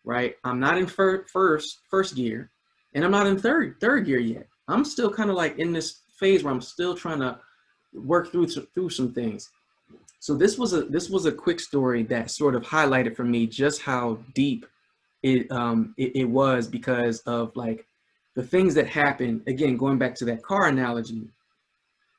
right? I'm not in first gear, and I'm not in third gear yet. I'm still kind of like in this phase where I'm still trying to work through some things. So this was a quick story that sort of highlighted for me just how deep it was, because of like the things that happen. Again, going back to that car analogy,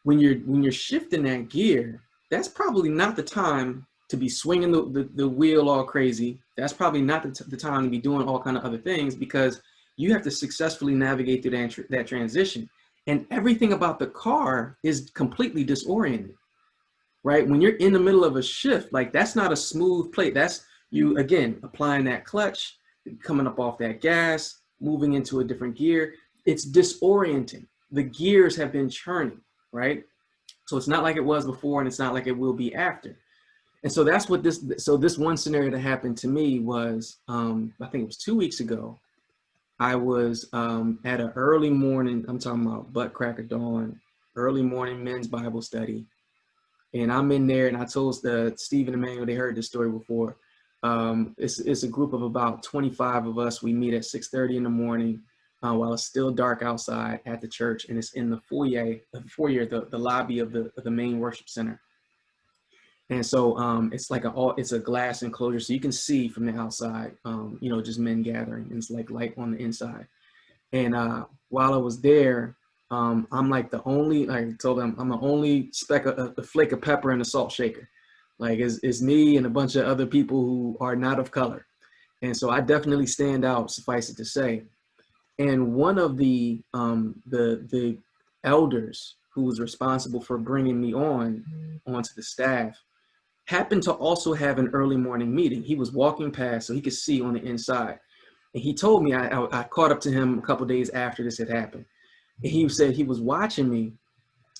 when you're shifting that gear, that's probably not the time to be swinging the wheel all crazy. That's probably not the time to be doing all kind of other things, because you have to successfully navigate through that transition. And everything about the car is completely disoriented, right? When you're in the middle of a shift, like that's not a smooth plate. That's you, again, applying that clutch, coming up off that gas, moving into a different gear. It's disorienting. The gears have been churning, right? So it's not like it was before, and it's not like it will be after. And so that's what this one scenario that happened to me was, I think it was 2 weeks ago. I was at an early morning, I'm talking about butt crack of dawn, early morning men's Bible study. And I'm in there, and I told Steve and Emmanuel, they heard this story before. It's a group of about 25 of us. We meet at 6:30 in the morning while it's still dark outside at the church, and it's in the foyer, the lobby of the main worship center. And so it's like it's a glass enclosure, so you can see from the outside, just men gathering, and it's like light on the inside. And while I was there, I'm like the only, like I told them, I'm the only a flake of pepper in a salt shaker. Like it's me and a bunch of other people who are not of color. And so I definitely stand out, suffice it to say. And one of the elders who was responsible for bringing me onto the staff happened to also have an early morning meeting. He was walking past so he could see on the inside. And he told me, I caught up to him a couple days after this had happened. And he said he was watching me.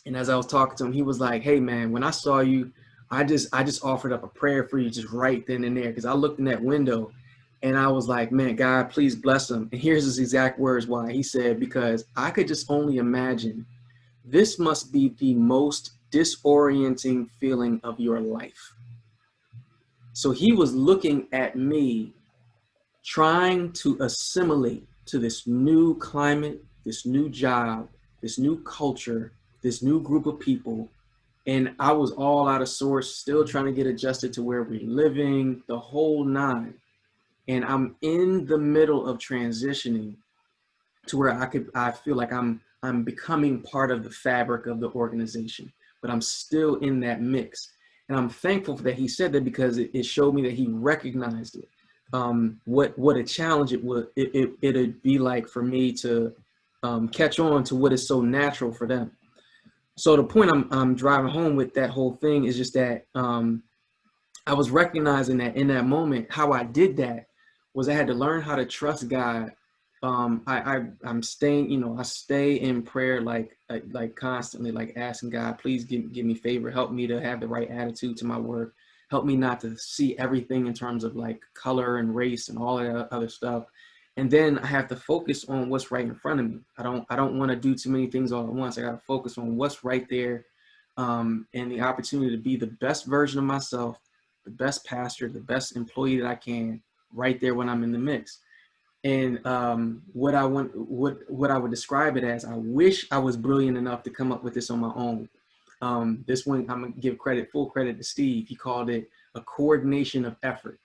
And as I was talking to him, he was like, hey man, when I saw you, I just offered up a prayer for you just right then and there. Cause I looked in that window and I was like, man, God, please bless him. And here's his exact words why. He said, because I could just only imagine this must be the most disorienting feeling of your life. So he was looking at me, trying to assimilate to this new climate, this new job, this new culture, this new group of people. And I was all out of sorts, still trying to get adjusted to where we're living, the whole nine. And I'm in the middle of transitioning to where I feel like I'm becoming part of the fabric of the organization, but I'm still in that mix. And I'm thankful that he said that, because it showed me that he recognized it. What a challenge it'd be like for me to catch on to what is so natural for them. So the point I'm driving home with that whole thing is just that I was recognizing that in that moment, how I did that was I had to learn how to trust God. I'm staying, I stay in prayer, like constantly, like asking God, please give me favor, help me to have the right attitude to my work, help me not to see everything in terms of like color and race and all that other stuff. And then I have to focus on what's right in front of me. I don't want to do too many things all at once. I got to focus on what's right there, and the opportunity to be the best version of myself, the best pastor, the best employee that I can, right there when I'm in the mix. And what I would describe it as, I wish I was brilliant enough to come up with this on my own. This one, I'm gonna give full credit to Steve. He called it a coordination of effort.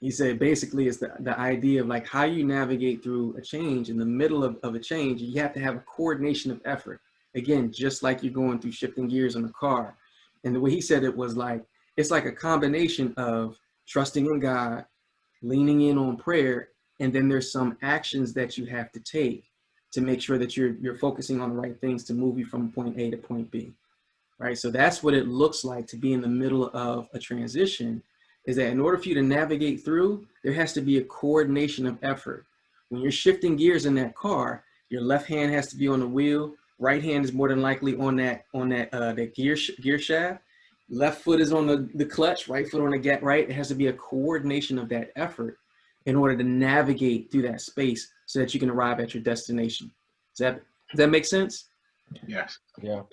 He said basically it's the idea of like how you navigate through a change. In the middle of a change, you have to have a coordination of effort. Again, just like you're going through shifting gears in a car. And the way he said it was like, it's like a combination of trusting in God, leaning in on prayer, and then there's some actions that you have to take to make sure that you're focusing on the right things to move you from point A to point B, right? So that's what it looks like to be in the middle of a transition, is that in order for you to navigate through, there has to be a coordination of effort. When you're shifting gears in that car, your left hand has to be on the wheel, right hand is more than likely on that gear shaft, left foot is on the clutch, right foot on the gas, right? It has to be a coordination of that effort in order to navigate through that space so that you can arrive at your destination. Does that make sense? Yes. Yeah.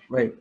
Right.